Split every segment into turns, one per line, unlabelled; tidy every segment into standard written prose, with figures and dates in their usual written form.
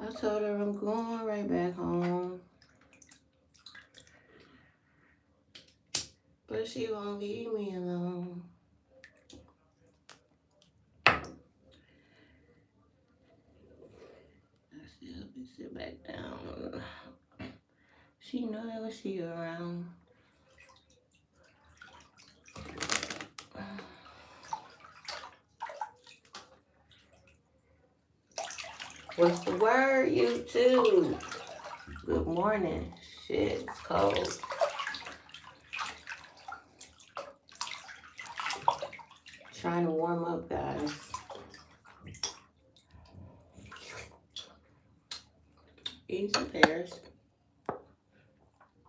I told her I'm going right back home. But she won't leave me alone. I still help me sit back down. She knows she around. What's the word, YouTube? Good morning. Shit, it's cold. Trying to warm up, guys. Eating some pears.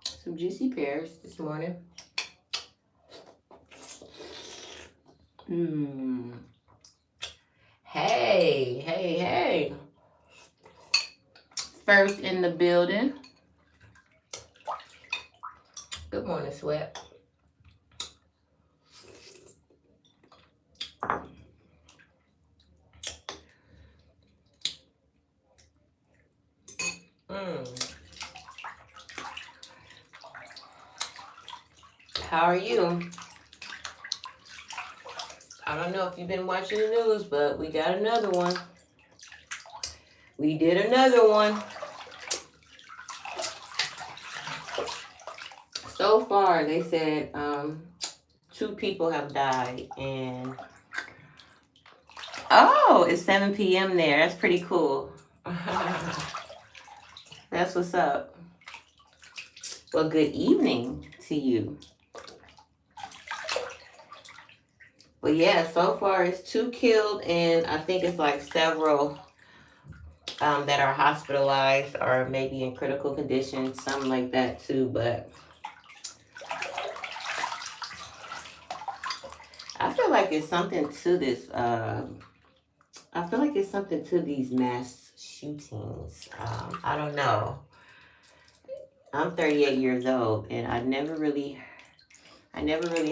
Some juicy pears this morning. Hey, hey, hey. First in the building. Good morning, Sweat. How are you? I don't know if you've been watching the news, but we got another one. We did another one. So far, they said 2 people have died, and oh, it's 7 p.m. there. That's pretty cool. That's what's up. Well, good evening to you. But yeah, so far it's 2 killed, and I think it's like several that are hospitalized or maybe in critical condition, something like that too. But I feel like it's something to this. I feel like it's something to these mass shootings. I don't know. I'm 38 years old, and I never really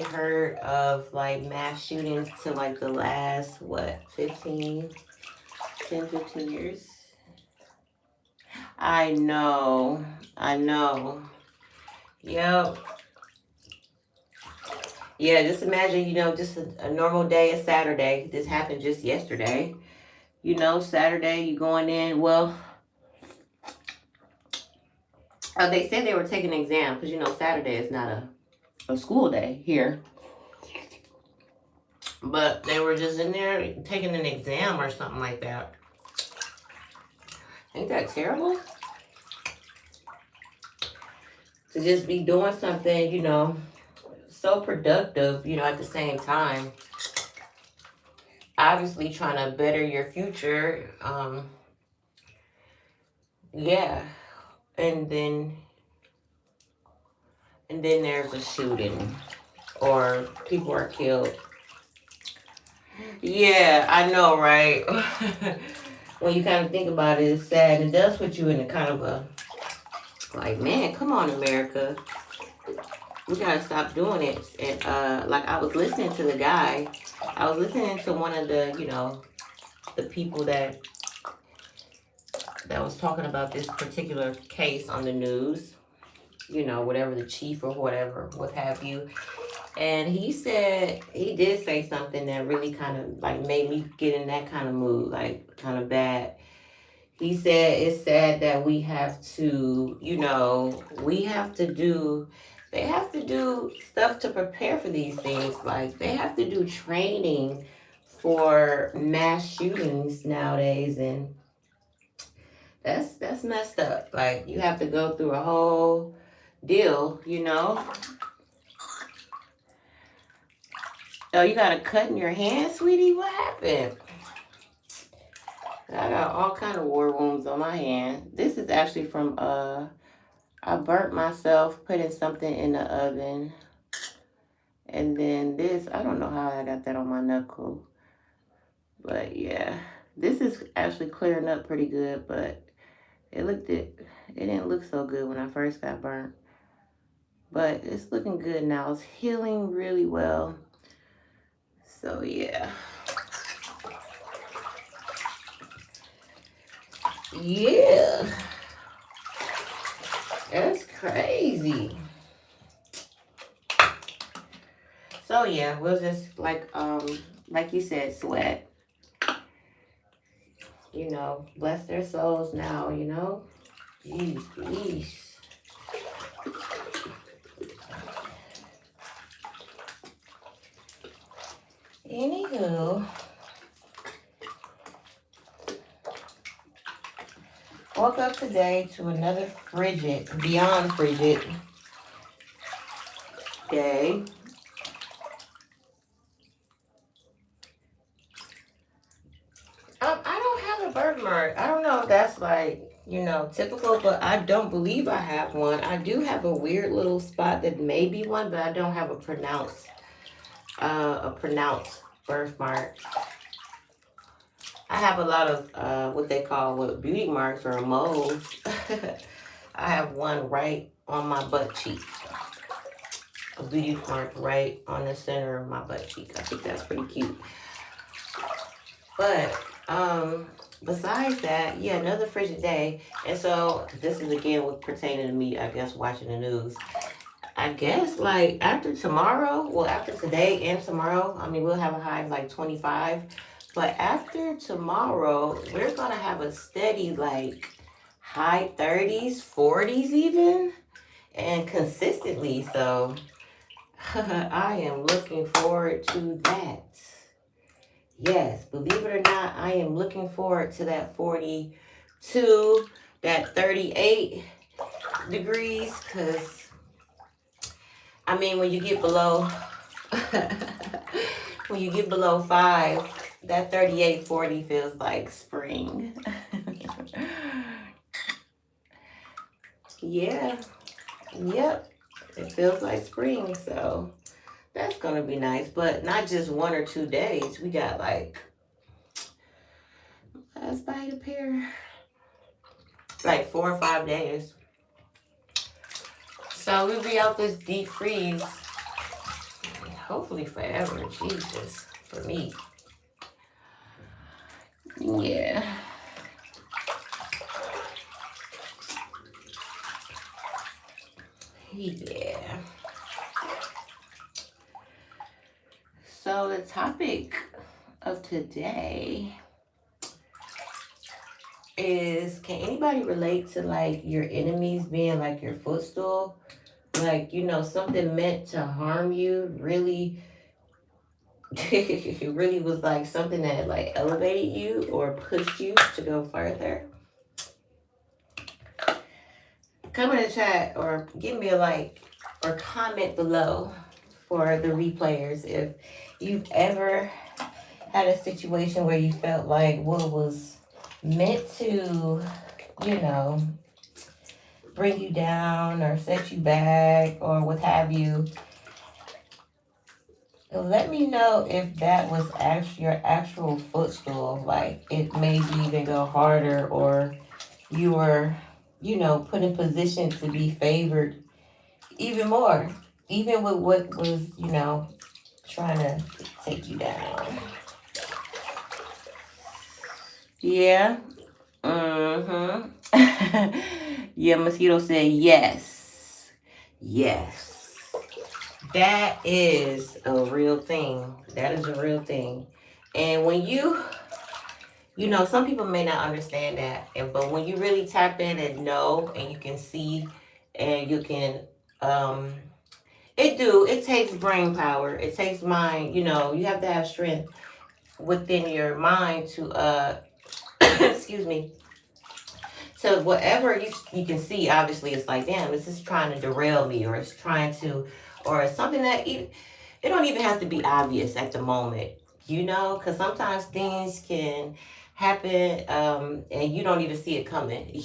heard of like mass shootings till like the last, what, 10, 15 years? I know. Yep. Yeah, just imagine, just a normal day, a Saturday. This happened just yesterday. Saturday, you going in. Well, they said they were taking an exam because, Saturday is not a school day here. But they were just in there taking an exam or something like that. Ain't that terrible? To just be doing something, so productive, at the same time. Obviously trying to better your future. Yeah. And then there's a shooting or people are killed. Yeah, I know, right? When you kind of think about it, it's sad. It does put you in a kind of a, like, man, come on, America. We gotta stop doing it. And like I was listening to the guy. I was listening to one of the, the people that was talking about this particular case on the news. Whatever, the chief or whatever, what have you. And he did say something that really kind of like made me get in that kind of mood, like kind of bad. He said it's sad that we have to, they have to do stuff to prepare for these things. Like they have to do training for mass shootings nowadays, and that's messed up. Like you have to go through a whole deal, Oh, you got a cut in your hand, sweetie? What happened? I got all kind of war wounds on my hand. This is actually from I burnt myself putting something in the oven. And then this, I don't know how I got that on my knuckle. But yeah, this is actually clearing up pretty good, but it didn't look so good when I first got burnt. But it's looking good now. It's healing really well. So yeah. Yeah, that's crazy. So yeah, we'll just like you said, sweat. You know, bless their souls now. You know, jeez, jeez. Anywho, woke up today to another frigid, beyond frigid day. I don't have a birthmark. I don't know if that's like, typical, but I don't believe I have one. I do have a weird little spot that may be one, but I don't have a pronounced birthmark. I have a lot of what they call beauty marks or moles. I have one right on my butt cheek. A beauty mark right on the center of my butt cheek. I think that's pretty cute. But besides that, yeah, another frigid day. And so this is again what pertaining to me, I guess, watching the news. I guess like after tomorrow, well, after today and tomorrow, I mean, we'll have a high of like 25. But after tomorrow, we're gonna have a steady like high 30s, 40s even, and consistently. So I am looking forward to that. Yes, believe it or not, I am looking forward to that 42, that 38 degrees, because, I mean, when you get below, when you get below 5, that 38, 40 feels like spring. Yeah, yep, it feels like spring, so that's gonna be nice, but not just 1 or 2 days. We got like, let's buy a pair, like 4 or 5 days. So we'll be out this deep freeze, hopefully forever. Jesus, for me. Yeah. Yeah. So the topic of today is, can anybody relate to like your enemies being like your footstool? Like, something meant to harm you really it really was like something that like elevated you or pushed you to go further. Come in the chat or give me a like or comment below for the replayers if you've ever had a situation where you felt like what was meant to, you know, bring you down or set you back or what have you. Let me know if that was actually your actual footstool. Like it made you even go harder, or you were, put in position to be favored even more, even with what was, trying to take you down. Yeah. Mm-hmm. Yeah, Mosquito said yes. Yes. That is a real thing. That is a real thing. And when some people may not understand that, but when you really tap in and know and you can see and you can, um, it takes brain power. It takes mind, you have to have strength within your mind to, excuse me, so whatever you can see, obviously, it's like, damn, this is trying to derail me, or it's trying to, or it's something that it don't even have to be obvious at the moment, because sometimes things can happen, and you don't even see it coming,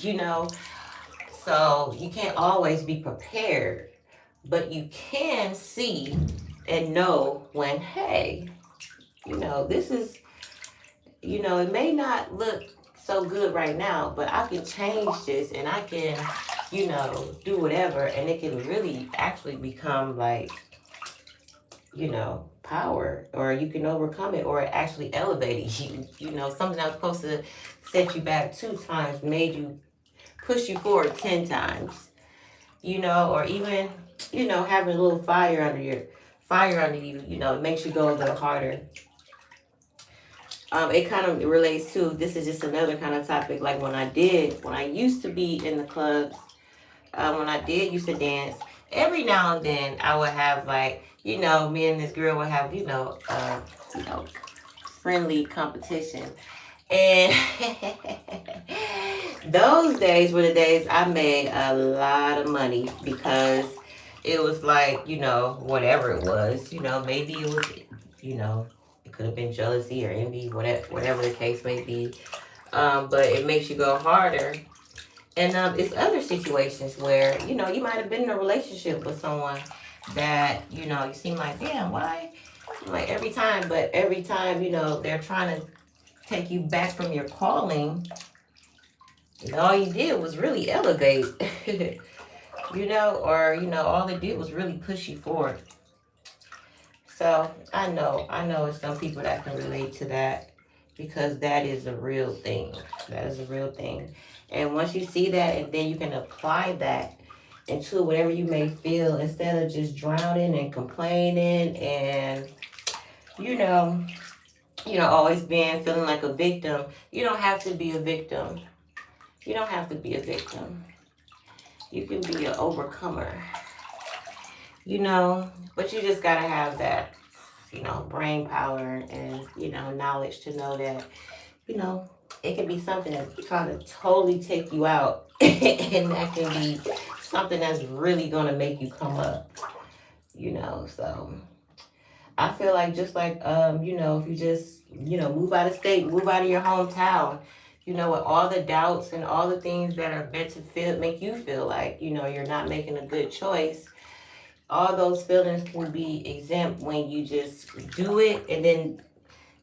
So you can't always be prepared, but you can see and know when, hey, this is, it may not look so good right now, but I can change this and I can, do whatever, and it can really actually become like power, or you can overcome it, or it actually elevated you. Something that was supposed to set you back 2 times made you push you forward 10 times. Or even, having a little fire under you, it makes you go a little harder. It kind of relates to, this is just another kind of topic, like when I used to be in the clubs, when I did used to dance, every now and then I would have, like, me and this girl would have, you know, friendly competition. And those days were the days I made a lot of money, because it was like, whatever it was, maybe it was, it could have been jealousy or envy, whatever the case may be. But it makes you go harder. And it's other situations where, you might have been in a relationship with someone that, you seem like, damn, why? Like every time, they're trying to take you back from your calling, and all you did was really elevate, or, all they did was really push you forward. So I know it's some people that can relate to that, because that is a real thing. That is a real thing. And once you see that, and then you can apply that into whatever you may feel, instead of just drowning and complaining and, you know, always feeling like a victim. You don't have to be a victim. You don't have to be a victim. You can be an overcomer, but you just gotta have that, brain power and, knowledge to know that, you know, it can be something that's trying to totally take you out, and that can be something that's really gonna make you come up, so I feel like, just like, if you just, move out of state, move out of your hometown, with all the doubts and all the things that are meant to make you feel like, you're not making a good choice, all those feelings can be exempt when you just do it. And then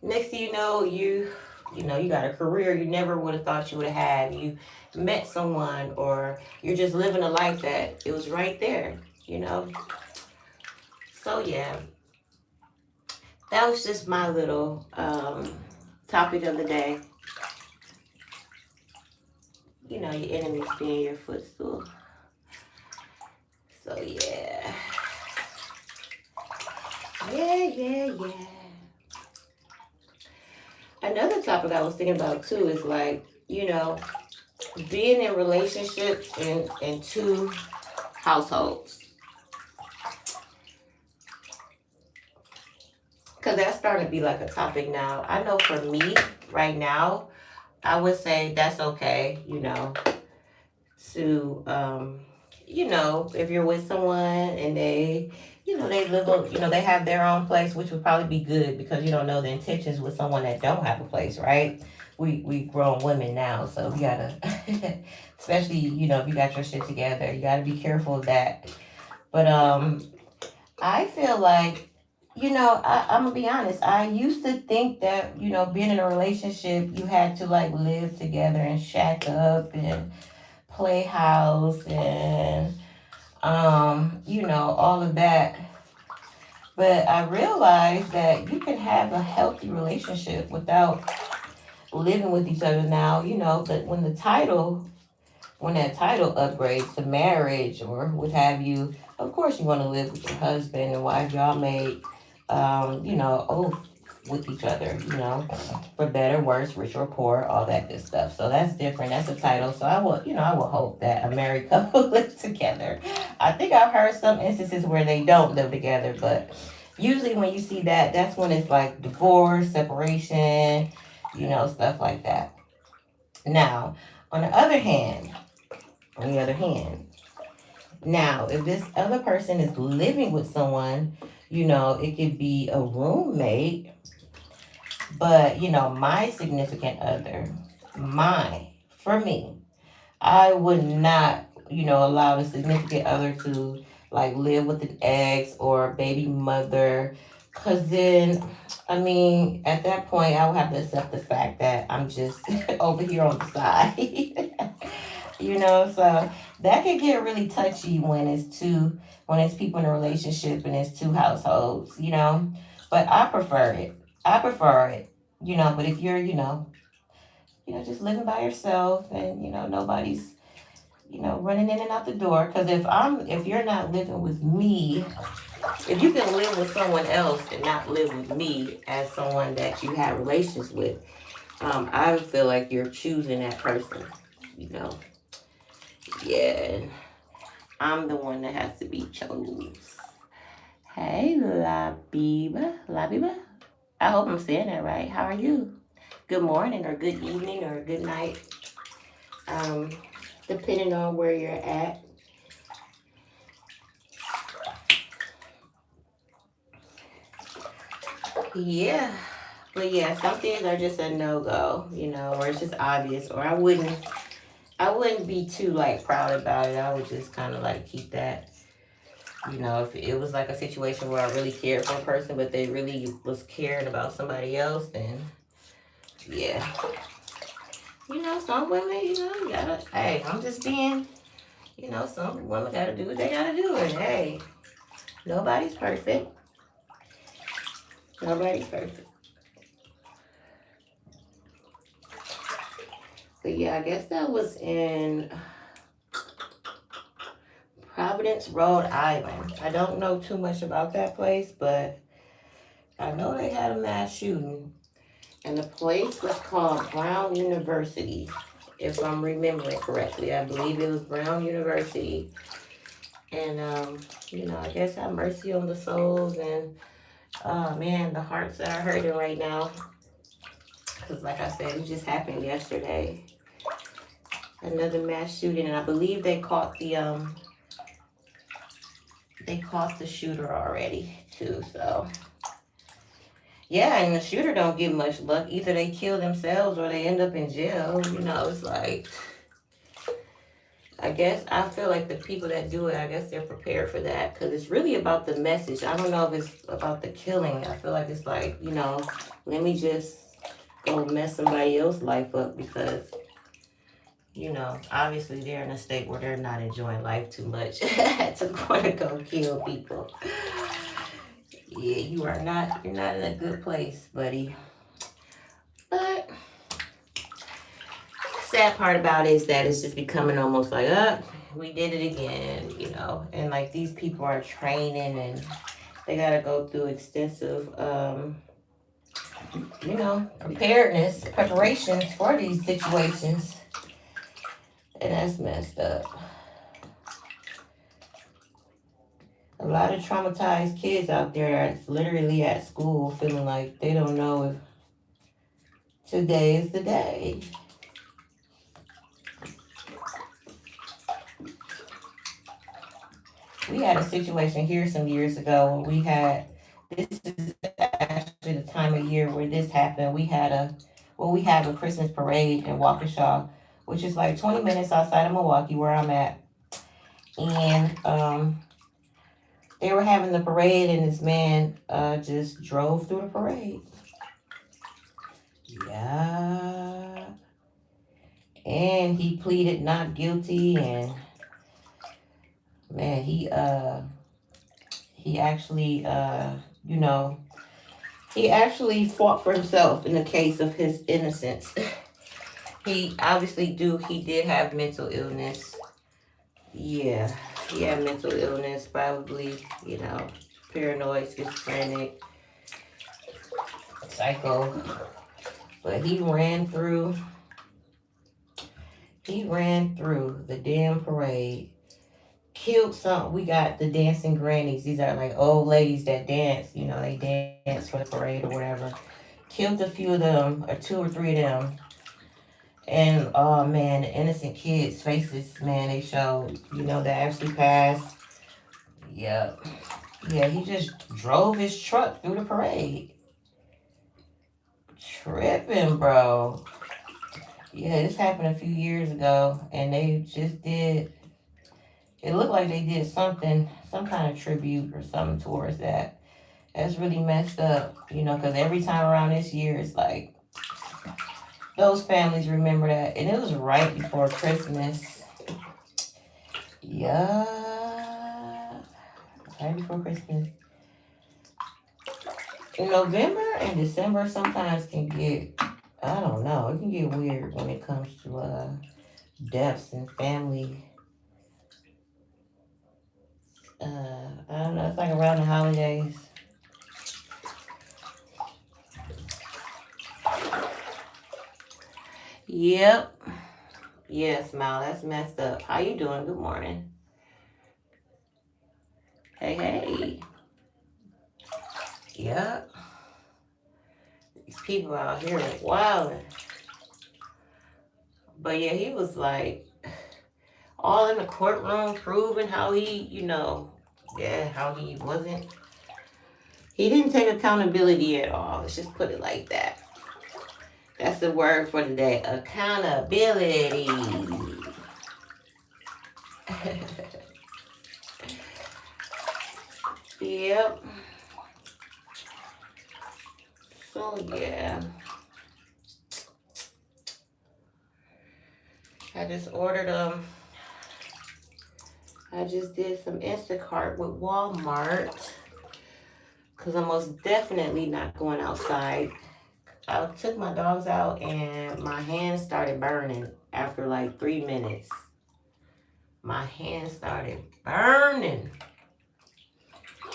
next thing you know, you got a career you never would have thought you would have had. You met someone, or you're just living a life that it was right there, So yeah, that was just my little topic of the day. Your enemies being your footstool. So yeah. Yeah. Another topic I was thinking about too is, like, being in relationships in two households. Because that's starting to be like a topic now. I know for me right now, I would say that's okay, to, if you're with someone and they, they live, they have their own place, which would probably be good, because you don't know the intentions with someone that don't have a place, right? We grown women now, so we gotta, especially, if you got your shit together, you gotta be careful of that. But I feel like, I'm gonna be honest. I used to think that, being in a relationship, you had to, like, live together and shack up and play house and, all of that. But I realized that you can have a healthy relationship without living with each other now, but when that title upgrades to marriage or what have you, of course you want to live with your husband and wife. Y'all made, oath with each other, for better, worse, rich or poor, all that good stuff. So that's different. That's a title. So I will hope that a married couple lives together. I think I've heard some instances where they don't live together, but usually when you see that, that's when it's like divorce, separation, stuff like that. Now, on the other hand, on the other hand, now, if this other person is living with someone, it could be a roommate, but, my significant other, for me, I would not, allow the significant other to, like, live with an ex or baby mother. Because then, I mean, at that point, I would have to accept the fact that I'm just over here on the side. So that can get really touchy when it's people in a relationship and it's two households, you know. But I prefer it. I prefer it, you know. But if you're, just living by yourself and nobody's, running in and out the door. Because if you're not living with me, if you can live with someone else and not live with me as someone that you have relations with, I feel like you're choosing that person, you know. Yeah, I'm the one that has to be chose. Hey, Labiba. I hope I'm saying that right. How are you? Good morning, or good evening, or good night, um, depending on where you're at. Yeah, but yeah, some things are just a no go, or it's just obvious, or I wouldn't be too like proud about it. I would just kind of like keep that. If it was like a situation where I really cared for a person, but they really was caring about somebody else, then yeah. Some women, you gotta, hey, I'm just being, some women gotta do what they gotta do. And hey, nobody's perfect. Nobody's perfect. But yeah, I guess that was in Providence, Rhode Island. I don't know too much about that place, but I know they had a mass shooting. And the place was called Brown University, if I'm remembering correctly. I believe it was Brown University. And, I guess have mercy on the souls and, oh man, the hearts that are hurting right now. Because, like I said, it just happened yesterday. Another mass shooting, and I believe they caught the shooter already too. So yeah, and the shooter don't get much luck. Either they kill themselves or they end up in jail. It's like, I guess I feel like the people that do it, I guess they're prepared for that because it's really about the message. I don't know if it's about the killing. I feel like it's like, let me just go mess somebody else's life up because, obviously they're in a state where they're not enjoying life too much to want to go kill people. Yeah, you're not in a good place, buddy. But sad part about it is that it's just becoming almost like, we did it again, and like these people are training and they got to go through extensive, preparations for these situations. And that's messed up. A lot of traumatized kids out there are literally at school feeling like they don't know if today is the day. We had a situation here some years ago when this is actually the time of year where this happened. We have a Christmas parade in Waukesha, which is like 20 minutes outside of Milwaukee where I'm at. And they were having the parade and this man just drove through the parade. Yeah. And he pleaded not guilty, and man, he actually he actually fought for himself in the case of his innocence. He did have mental illness. Yeah, he had mental illness, probably, paranoid, schizophrenic, psycho. But he ran through the damn parade, killed some. We got the dancing grannies. These are like old ladies that dance, they dance for the parade or whatever. Killed a few of them, or two or three of them. And oh man, the innocent kids' faces, man, they showed, that actually passed. Yep. Yeah, he just drove his truck through the parade. Tripping, bro. Yeah, this happened a few years ago, and they just did. It looked like they did something, some kind of tribute or something towards that. That's really messed up, because every time around this year, it's like those families remember that, and it was right before Christmas. Yeah. Right before Christmas. November and December sometimes can get, I don't know, it can get weird when it comes to deaths and family. I don't know, it's like around the holidays. Yep. Yes, Mal, that's messed up. How you doing? Good morning. Hey, hey. Yep. These people out here are wilding. But yeah, he was like all in the courtroom proving how how he wasn't. He didn't take accountability at all. Let's just put it like that. That's the word for today. Accountability. Yep. So yeah. I just ordered I just did some Instacart with Walmart because I'm most definitely not going outside. I took my dogs out and my hands started burning after like 3 minutes. My hands started burning.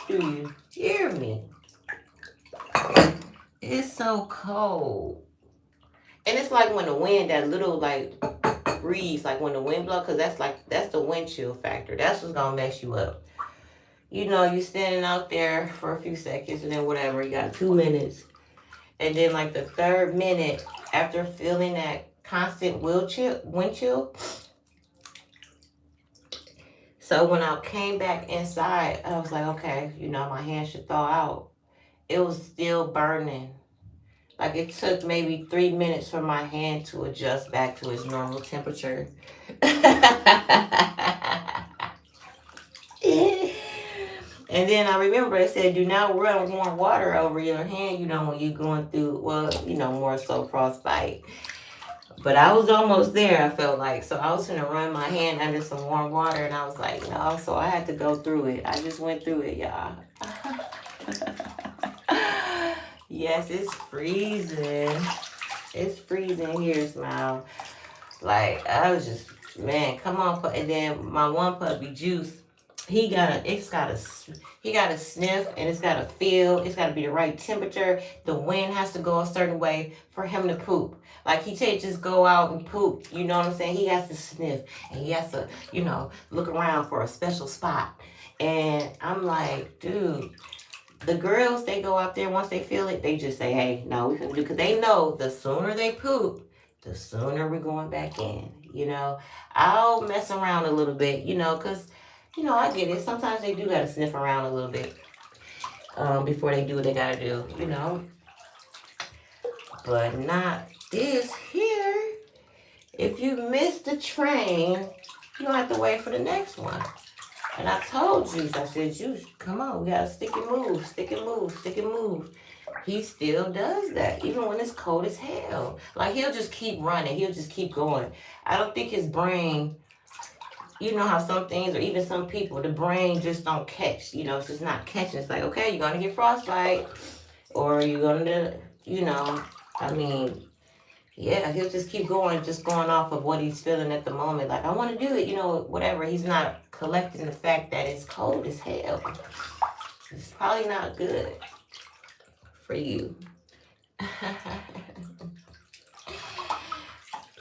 Do you hear me? It's so cold. And it's like when the wind, that little like breeze, like when the wind blows, because that's the wind chill factor. That's what's gonna mess you up. You standing out there for a few seconds and then whatever, you got 2 minutes. And then like the third minute, after feeling that constant wind chill. So when I came back inside, I was like, okay, my hand should thaw out. It was still burning. Like it took maybe 3 minutes for my hand to adjust back to its normal temperature. And then I remember it said, do not run warm water over your hand, when you're going through, well, more so frostbite. But I was almost there, I felt like. So I was going to run my hand under some warm water, and I was like, no, so I had to go through it. I just went through it, y'all. Yes, it's freezing. It's freezing here, Smile. Like, I was just, man, come on. And then my one puppy, Juice, he got to sniff, and it's got to feel. It's got to be the right temperature. The wind has to go a certain way for him to poop. Like, he can't just go out and poop. You know what I'm saying? He has to sniff, and he has to, look around for a special spot. And I'm like, dude, the girls, they go out there, once they feel it, they just say, hey, no, we can do, because they know the sooner they poop, the sooner we're going back in. I'll mess around a little bit, because, I get it. Sometimes they do got to sniff around a little bit before they do what they got to do. But not this here. If you miss the train, you don't have to wait for the next one. And I told Juice, I said, Juice, come on, we gotta stick and move, stick and move, stick and move. He still does that, even when it's cold as hell. Like, he'll just keep running, he'll just keep going. I don't think his brain, you know how some things, or even some people, the brain just don't catch. It's just not catching. It's like, okay, you're gonna get frostbite, or you're gonna, I mean, yeah, he'll just keep going, just going off of what he's feeling at the moment. Like, I want to do it, whatever. He's not collecting the fact that it's cold as hell. It's probably not good for you.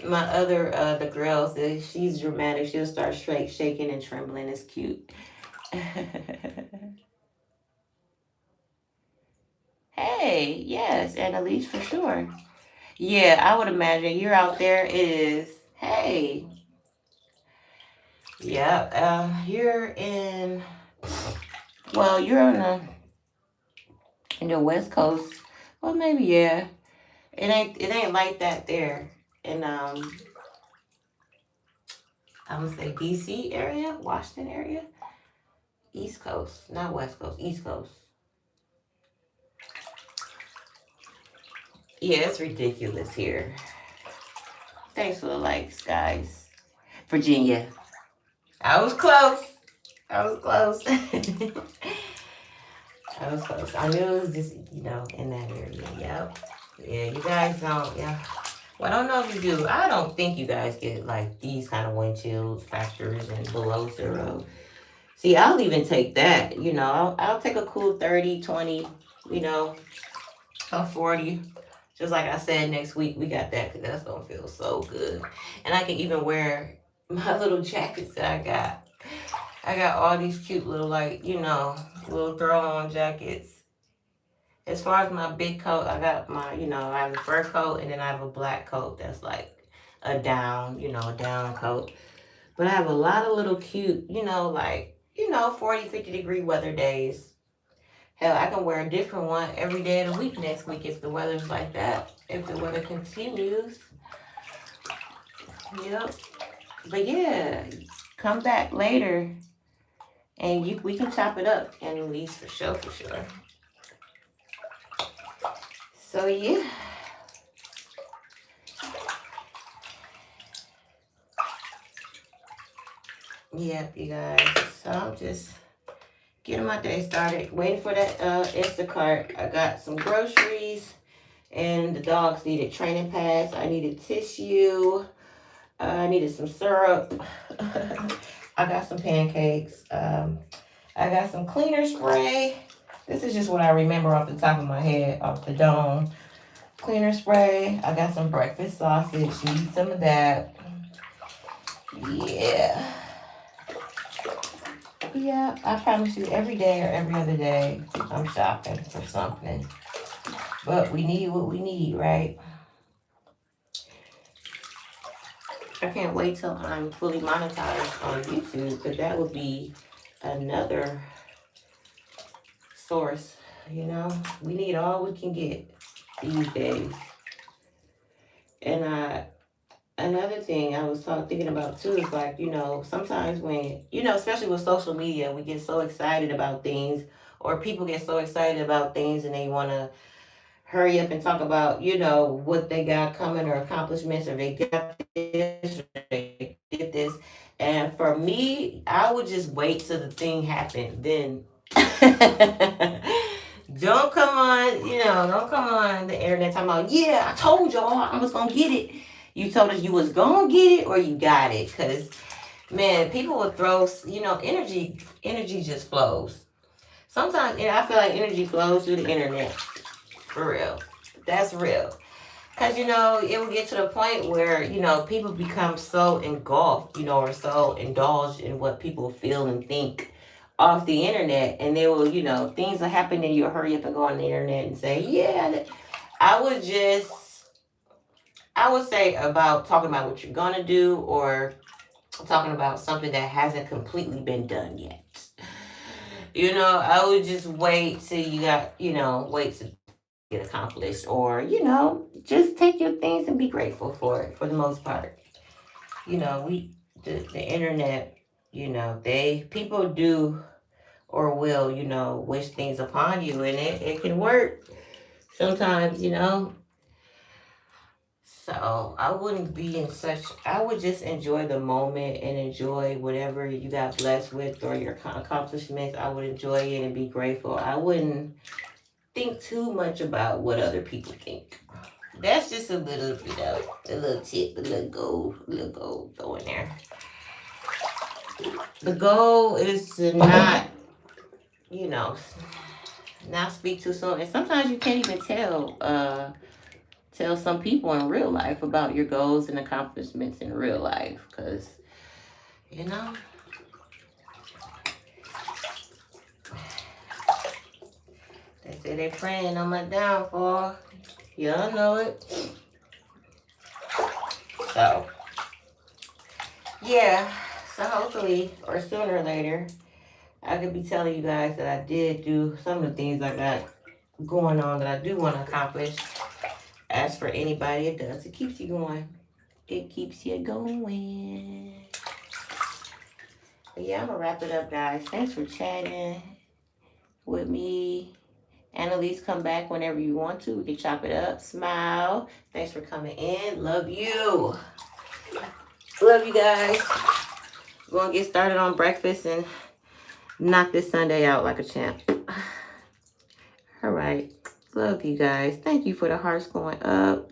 My other, the girl says she's dramatic. She'll start shaking and trembling. It's cute. Hey, yes, Annalise, for sure. Yeah, I would imagine you're out there. It is. Hey. Yeah, you're in. Well, you're in the West Coast. Well, maybe yeah. It ain't like that there. In I'm gonna say DC area, Washington area, East Coast, not West Coast, East Coast. Yeah, it's ridiculous here. Thanks for the likes, guys. Virginia. I was close. I was close. I was close. I knew it was just, in that area. Yep. Yeah, you guys don't, yeah. Well, I don't know if you do. I don't think you guys get like these kind of wind chills factors and below zero. See, I'll even take that. I'll take a cool 30, 20, you know, a 40. Just like I said, next week we got that because that's going to feel so good. And I can even wear my little jackets that I got. I got all these cute little, like, little throw on jackets. As far as my big coat, I got I have a fur coat and then I have a black coat that's like a down, a down coat. But I have a lot of little cute, 40, 50-degree weather days. Hell, I can wear a different one every day of the week next week if the weather's like that. If the weather continues. Yep. But yeah, come back later and we can chop it up and least for sure, for sure. So yeah. Yep, you guys. So I'm just getting my day started. Waiting for that Instacart. I got some groceries and the dogs needed training pads. I needed tissue. I needed some syrup. I got some pancakes. I got some cleaner spray. This is just what I remember off the top of my head, off the dome. Cleaner spray. I got some breakfast sausage. Need some of that. Yeah. Yeah, I promise you, every day or every other day, I'm shopping for something. But we need what we need, right? I can't wait till I'm fully monetized on YouTube, because that would be another source. We need all we can get these days. And another thing I was thinking about too is like, sometimes when, especially with social media, we get so excited about things, or people get so excited about things and they want to hurry up and talk about, what they got coming or accomplishments, or they got this, or they did this. And for me, I would just wait till the thing happened. Then don't come on the internet talking about, yeah, I told y'all I was gonna get it. You told us you was gonna get it or you got it. Cause man, people will throw, energy just flows. Sometimes I feel like energy flows through the internet. For real. That's real. Because, it will get to the point where, people become so engulfed, or so indulged in what people feel and think off the internet. And they will, things will happen and you'll hurry up and go on the internet and say, yeah. I would say about talking about what you're going to do, or talking about something that hasn't completely been done yet. I would just wait till you got, wait to get accomplished, or just take your things and be grateful for it for the most part. The internet, people do or will, wish things upon you, and it can work sometimes. So I would just enjoy the moment and enjoy whatever you got blessed with, or your accomplishments. I would enjoy it and be grateful. I wouldn't think too much about what other people think. That's just a little, a little tip, a little goal go in there. The goal is to not, not speak too soon. And sometimes you can't even tell some people in real life about your goals and accomplishments in real life, because, you know, they say they're praying on my downfall. Y'all know it. So, yeah. So hopefully, or sooner or later, I could be telling you guys that I did do some of the things I got going on that I do want to accomplish. As for anybody it does, it keeps you going. It keeps you going. But yeah, I'm going to wrap it up, guys. Thanks for chatting with me. Annalise, come back whenever you want to. We can chop it up. Smile. Thanks for coming in. Love you. Love you guys. Gonna get started on breakfast and knock this Sunday out like a champ. All right. Love you guys. Thank you for the hearts going up.